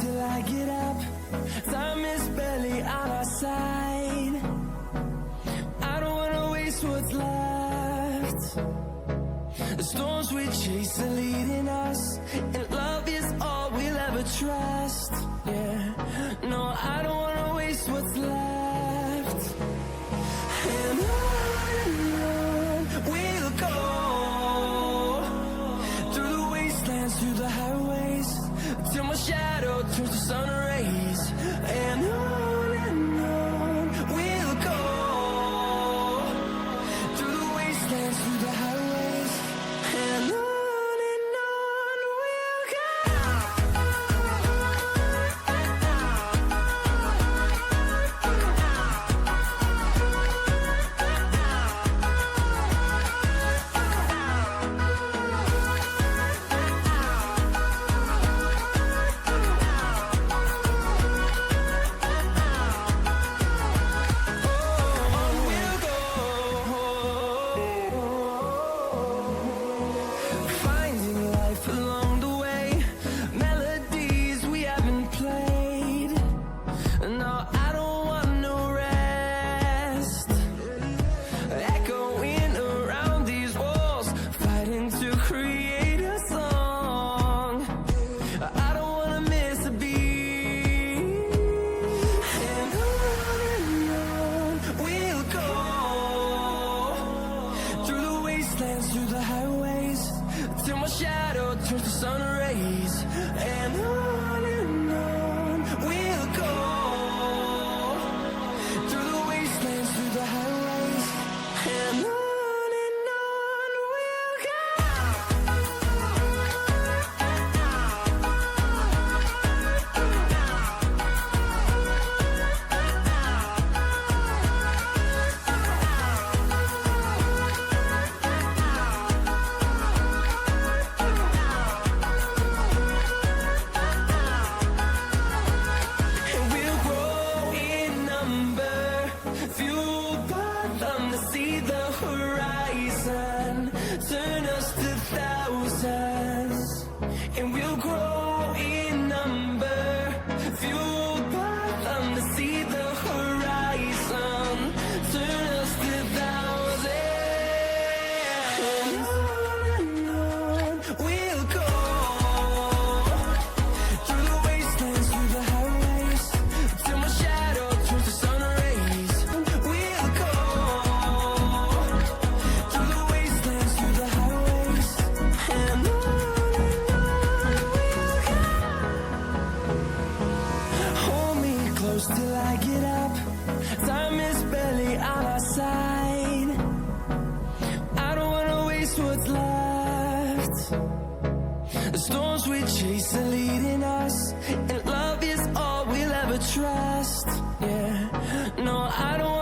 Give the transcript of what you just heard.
till I get up. Time is barely on our side. I don't wanna waste what's left. The storms we chase are leading us, and love is all we'll ever trust. Yeah, no, I don't wanna waste what's left. And on we'll go, through the wastelands, through the highways, till my shadow turns to sun rays. And on we'll go, through the wastelands, through the highways, and on we'll go. Finding life along the way, melodies we haven't played. No, I don't want no rest. Echoing around these walls, fighting to create a song. I don't wanna miss a beat. And on we'll go, through the wastelands, through the highways, till my shadow turns to sun rays. And on we'll go, through the wastelands, through the highways, and on we'll go. And we'll grow in number, fueled by them to see the horizon, turn us to thousands. And we'll grow in number, fueled by them to see the horizon, turn us to thousands. And on we'll go, through the wastelands, through the highways, till my shadow turns to sun rays. We'll go, through the wastelands, through the highways, and on we'll go. Hold me close till I get up. Time is barely on our side. I don't wanna waste what's left. The storms we chase are leading us, and love is all we'll ever trust. Yeah, no, I don't